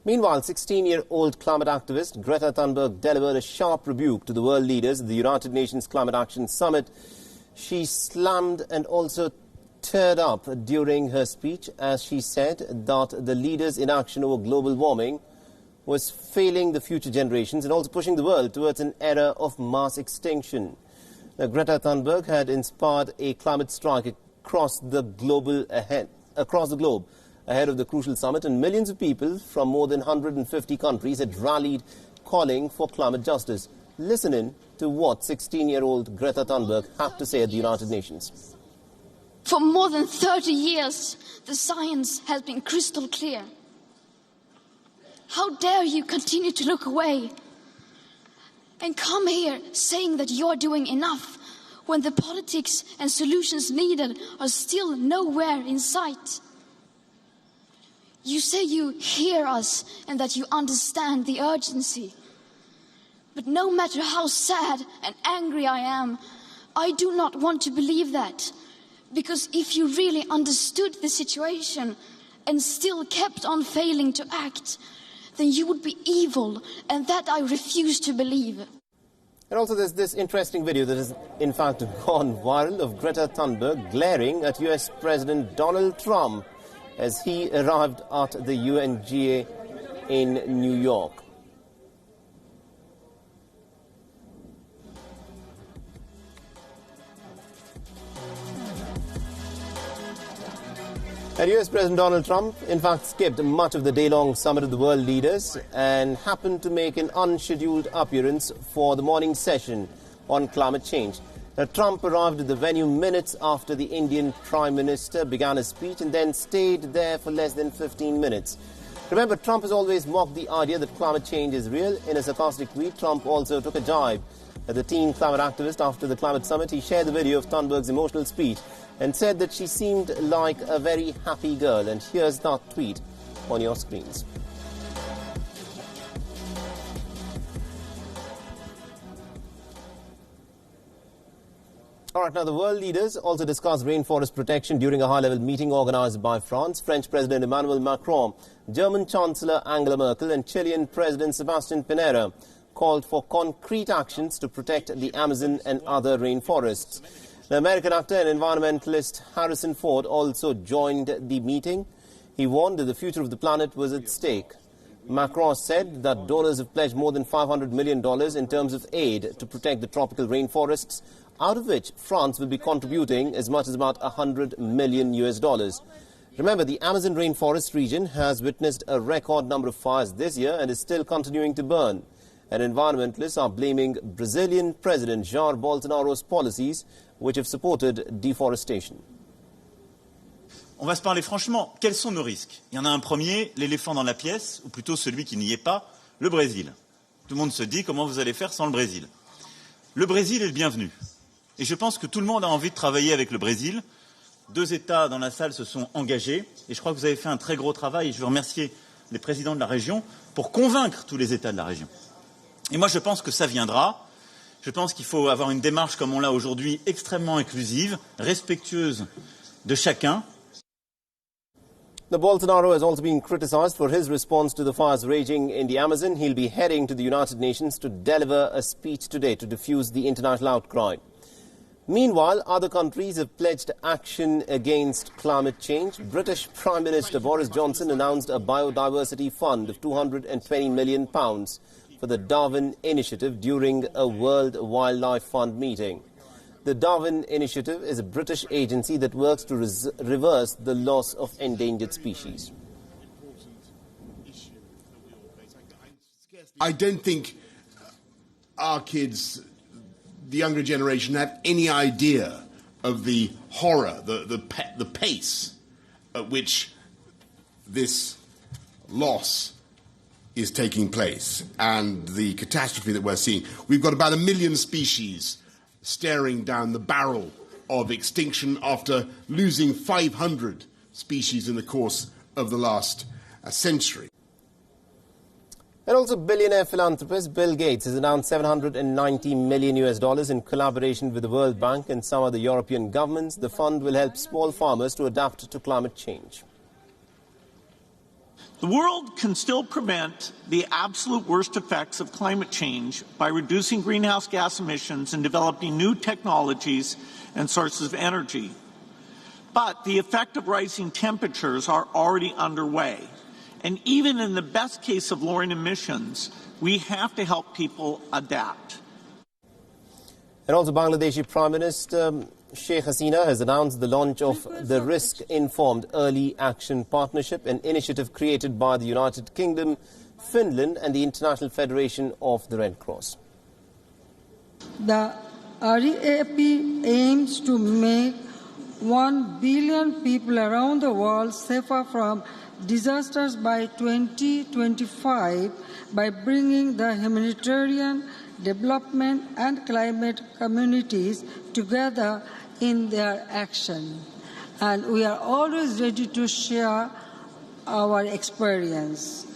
Meanwhile, 16-year-old climate activist Greta Thunberg delivered a sharp rebuke to the world leaders at the United Nations Climate Action Summit. She slammed and also teared up during her speech as she said that the leaders' inaction over global warming was failing the future generations and also pushing the world towards an era of mass extinction. Now, Greta Thunberg had inspired a climate strike across the globe ahead of the crucial summit, and millions of people from more than 150 countries had rallied calling for climate justice. Listen in to what 16-year-old Greta Thunberg had to say at the United Nations. For more than 30 years, the science has been crystal clear. How dare you continue to look away and come here saying that you're doing enough when the politics and solutions needed are still nowhere in sight? You say you hear us and that you understand the urgency. But no matter how sad and angry I am, I do not want to believe that. Because if you really understood the situation and still kept on failing to act, then you would be evil, and that I refuse to believe. And also there's this interesting video that has in fact gone viral of Greta Thunberg glaring at US President Donald Trump as he arrived at the UNGA in New York. And US President Donald Trump, in fact, skipped much of the day-long summit of the world leaders and happened to make an unscheduled appearance for the morning session on climate change. Now, Trump arrived at the venue minutes after the Indian Prime Minister began his speech and then stayed there for less than 15 minutes. Remember, Trump has always mocked the idea that climate change is real. In a sarcastic tweet, Trump also took a jibe at the teen climate activist after the climate summit. He shared the video of Thunberg's emotional speech and said that she seemed like a very happy girl. And here's that tweet on your screens. All right, now the world leaders also discussed rainforest protection during a high-level meeting organized by France. French President Emmanuel Macron, German Chancellor Angela Merkel and Chilean President Sebastián Piñera called for concrete actions to protect the Amazon and other rainforests. The American actor and environmentalist Harrison Ford also joined the meeting. He warned that the future of the planet was at stake. Macron said that donors have pledged more than $500 million in terms of aid to protect the tropical rainforests, out of which France will be contributing as much as about $100 million. Remember, the Amazon rainforest region has witnessed a record number of fires this year and is still continuing to burn. And environmentalists are blaming Brazilian President Jair Bolsonaro's policies, which have supported deforestation. On va se parler franchement, quels sont nos risques? Il y en a un premier, l'éléphant dans la pièce, ou plutôt celui qui n'y est pas, le Brésil. Tout le monde se dit comment vous allez faire sans le Brésil. Le Brésil est le bienvenu. Et je pense que tout le monde a envie de travailler avec le Brésil. 2 États dans la salle se sont engagés. Et je crois que vous avez fait un très gros travail. Et je veux remercier les présidents de la région pour convaincre tous les États de la région. Et moi, je pense que ça viendra. Je pense qu'il faut avoir une démarche comme on l'a aujourd'hui, extrêmement inclusive, respectueuse de chacun. The Bolsonaro has also been criticized for his response to the fires raging in the Amazon. He'll be heading to the United Nations to deliver a speech today to diffuse the international outcry. Meanwhile, other countries have pledged action against climate change. British Prime Minister Boris Johnson announced a biodiversity fund of £220 million for the Darwin Initiative during a World Wildlife Fund meeting. The Darwin Initiative is a British agency that works to reverse the loss of endangered species. I don't think our kids, the younger generation, have any idea of the horror, the pace at which this loss is taking place and the catastrophe that we're seeing. We've got about 1 million species staring down the barrel of extinction after losing 500 species in the course of the last century. And also billionaire philanthropist Bill Gates has announced $790 million in collaboration with the World Bank and some other European governments. The fund will help small farmers to adapt to climate change. The world can still prevent the absolute worst effects of climate change by reducing greenhouse gas emissions and developing new technologies and sources of energy. But the effect of rising temperatures are already underway. And even in the best case of lowering emissions, we have to help people adapt. And also Bangladeshi Prime Minister Sheikh Hasina has announced the launch of the Risk-Informed Early Action Partnership, an initiative created by the United Kingdom, Finland and the International Federation of the Red Cross. The REAP aims to make 1 billion people around the world safer from disasters by 2025 by bringing the humanitarian, development and climate communities together in their action. And we are always ready to share our experience.